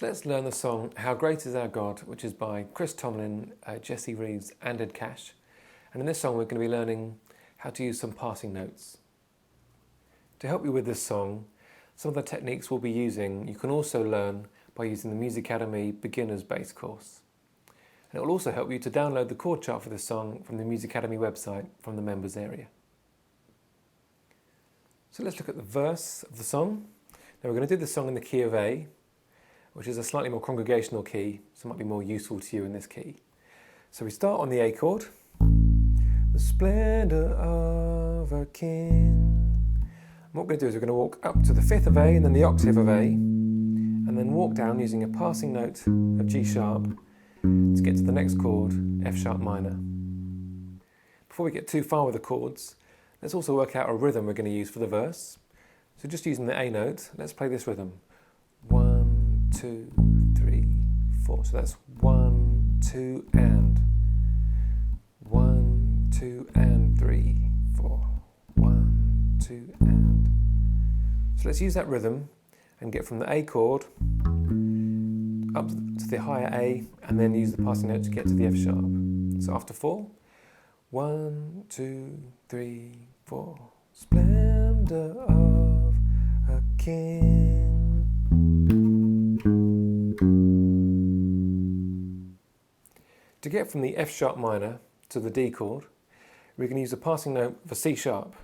So let's learn the song How Great Is Our God, which is by Chris Tomlin, Jesse Reeves and Ed Cash. And in this song we're going to be learning how to use some passing notes. To help you with this song, some of the techniques we'll be using you can also learn by using the Musicademy Beginner's Bass course. And it will also help you to download the chord chart for this song from the Musicademy website from the members area. So let's look at the verse of the song. Now we're going to do this song in the key of A, which is a slightly more congregational key, so it might be more useful to you in this key. So we start on the A chord. The splendor of a king. And what we're going to do is we're going to walk up to the fifth of A and then the octave of A, and then walk down using a passing note of G sharp to get to the next chord, F sharp minor. Before we get too far with the chords, let's also work out a rhythm we're going to use for the verse. So just using the A note, let's play this rhythm. 1, 2, 3, 4. So that's 1, 2, and 1, 2, and 3, 4. 1, 2, and. So let's use that rhythm and get from the A chord up to the higher A, and then use the passing note to get to the F sharp. So after 4, 1, 2, 3, 4. Splendor of a king. To get from the F sharp minor to the D chord, we can use a passing note of a C sharp.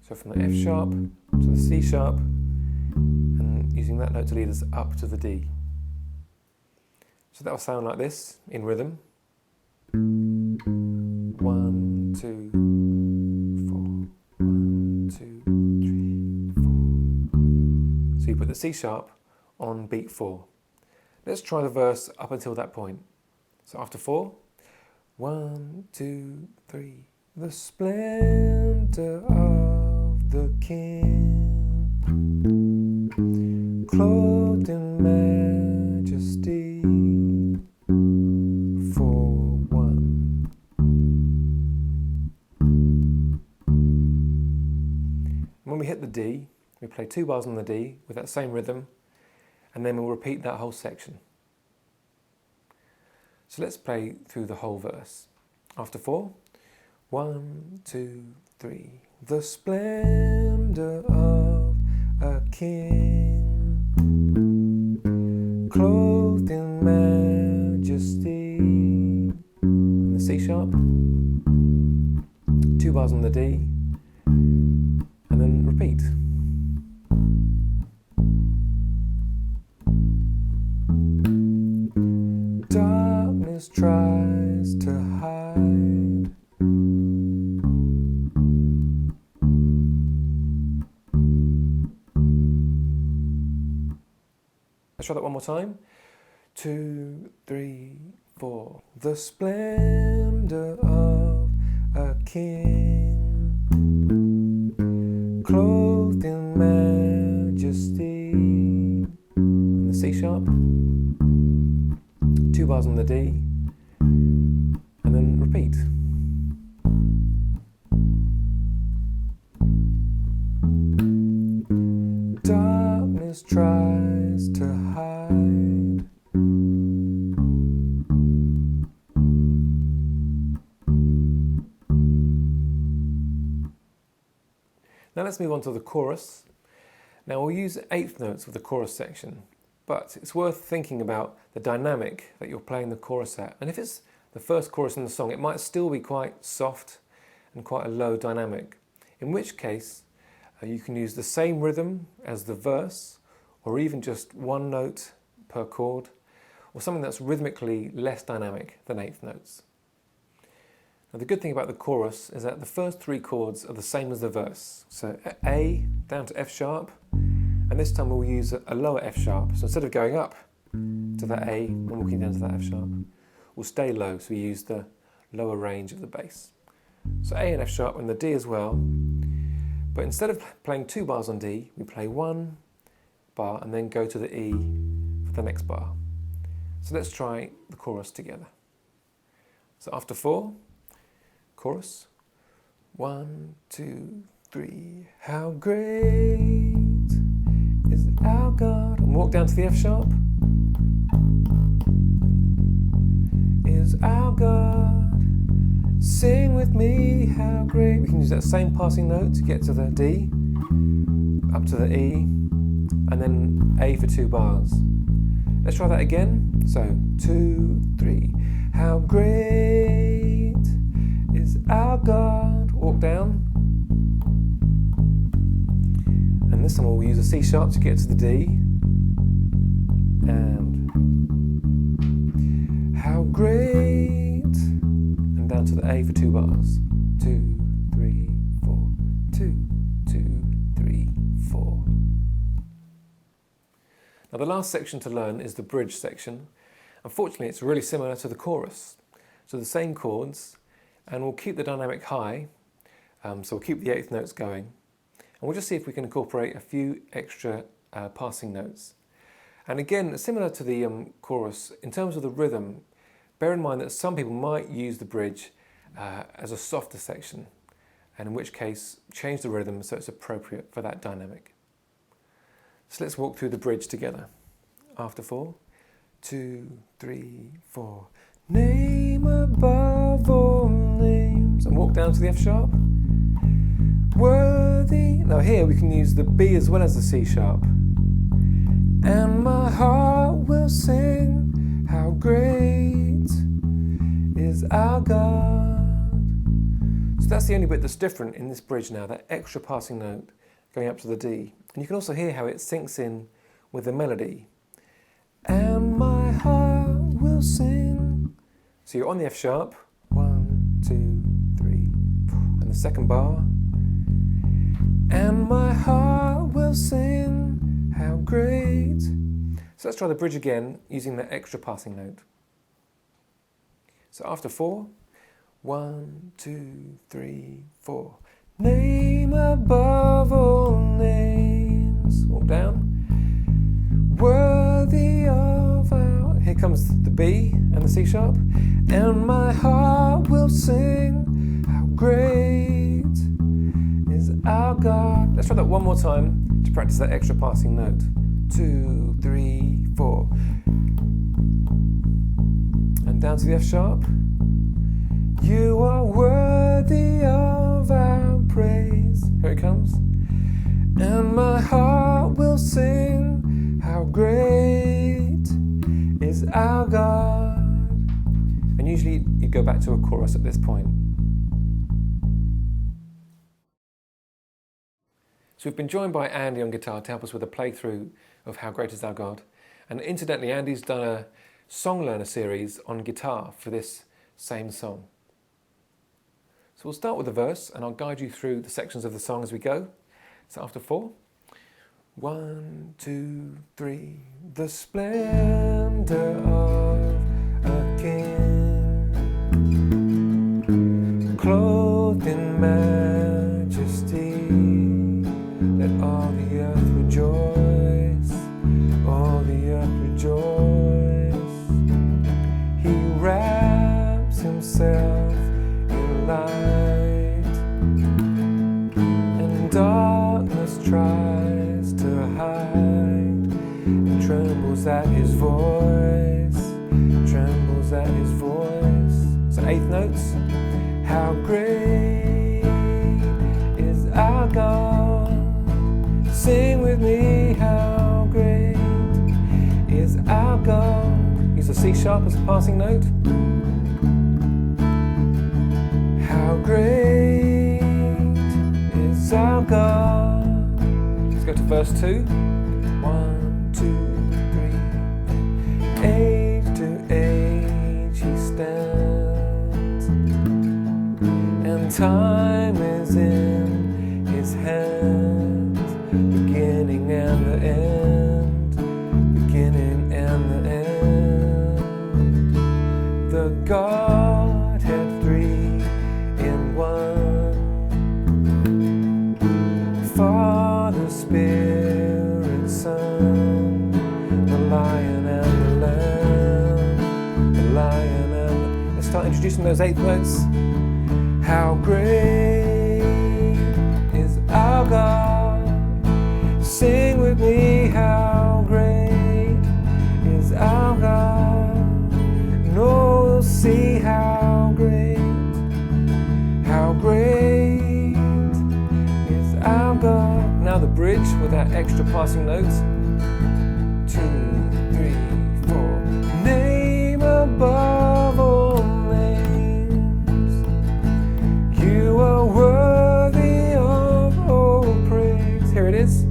So from the F sharp to the C sharp, and using that note to lead us up to the D. So that will sound like this in rhythm. 1, 2, 4. 1, 2, 3, 4. So you put the C sharp on beat 4. Let's try the verse up until that point. So after 4, 1, 2, 3. The splendor of the King, clothed in majesty, for 1. When we hit the D, we play 2 bars on the D with that same rhythm, and then we'll repeat that whole section. So let's play through the whole verse. After 4, 1, 2, 3. The splendor of a king, clothed in majesty. In the C sharp, 2 bars on the D, and then repeat. Darkness tries to hide, let's try that one more time. 2, 3, 4. The splendor of a king, clothed in majesty. In the C sharp, 2 bars on the D, and then repeat. Darkness tries to hide, now let's move on to the chorus. Now we'll use eighth notes for the chorus section, but it's worth thinking about the dynamic that you're playing the chorus at. And if it's the first chorus in the song, it might still be quite soft and quite a low dynamic, in which case you can use the same rhythm as the verse, or even just one note per chord, or something that's rhythmically less dynamic than eighth notes. Now the good thing about the chorus is that the first 3 chords are the same as the verse. So A down to F sharp, and this time we'll use a lower F sharp. So instead of going up to that A and walking down to that F sharp, we'll stay low, so we use the lower range of the bass. So A and F sharp and the D as well, but instead of playing 2 bars on D, we play 1 bar and then go to the E for the next bar. So let's try the chorus together. So after 4, chorus, 1, 2, 3. How great is our God. And walk down to the F sharp. is our God. Sing with me, how great. We can use that same passing note to get to the D, up to the E, and then A for 2 bars. Let's try that again. So 2, 3. How great is our God. Walk down. And this time we'll use a C sharp to get to the D. And how great. And down to the A for 2 bars. 2, 3, 4. 2, 2, 3, 4. Now the last section to learn is the bridge section. Unfortunately, it's really similar to the chorus. So the same chords, and we'll keep the dynamic high. So we'll keep the 8th notes going. And we'll just see if we can incorporate a few extra passing notes. And again, similar to the chorus, in terms of the rhythm, bear in mind that some people might use the bridge as a softer section, and in which case, change the rhythm so it's appropriate for that dynamic. So let's walk through the bridge together. After 4, 2, 3, 4. Name above all names. And walk down to the F sharp. Worthy. Now here we can use the B as well as the C sharp. And my heart will sing, how great is our God. So that's the only bit that's different in this bridge now, that extra passing note going up to the D. And you can also hear how it sinks in with the melody. And my heart will sing. So you're on the F sharp. 1, 2, 3, 4. And the second bar. And my heart will sing, how great. So let's try the bridge again using that extra passing note. So after 4, 1, 2, 3, 4. Name above all names. Walk down. Worthy of our. Here comes the B and the C sharp. And my heart will sing, how great is our God. Let's try that one more time to practice that extra passing note. 2, 3, 4. And down to the F sharp. You are worthy of our praise. Here it comes. And my heart will sing, how great is our God. And usually you go back to a chorus at this point. So we've been joined by Andy on guitar to help us with a playthrough of How Great Is Our God. And incidentally, Andy's done a song learner series on guitar for this same song. So we'll start with the verse and I'll guide you through the sections of the song as we go. So after 4, 1, 2, 3. The splendor of a king, clothed in majesty, let all the earth rejoice, all the earth rejoice. He wraps himself in light, and darkness tries to hide, and trembles at his voice, trembles at his voice. So 8th notes. How great is our God. Sing with me, how great is our God. Use the C sharp as a passing note. How great is our God. Let's go to verse 2. 1, 2, 3. Age to age he stands, and time is in his hands. Beginning and the end, beginning and the end. The Godhead 3 in 1. Father, Spirit, Son, the Lion and the Lamb, the Lion and the... Let's start introducing those 8th notes. How great is our God. Sing with me, how great is our God. No, we'll sing with that extra passing note. 2, 3, 4. Name above all names, you are worthy of all praise. Here it is.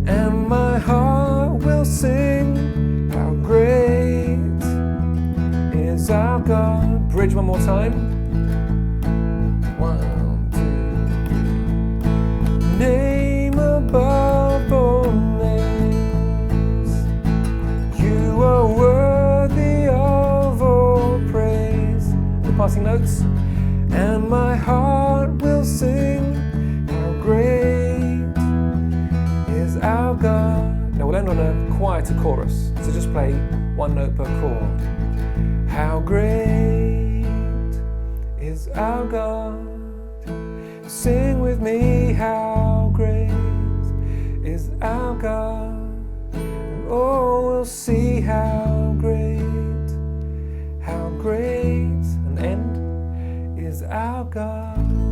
And my heart will sing, how great is our God. Bridge one more time. 1, 2, 3. Name above all names, you are worthy of all praise. The passing notes. And my heart will sing, how great is our God. Now we'll end on a quieter chorus, so just play one note per chord. How great is our God. Sing with me, how great is our God. And oh, we'll see how great, and end is our God.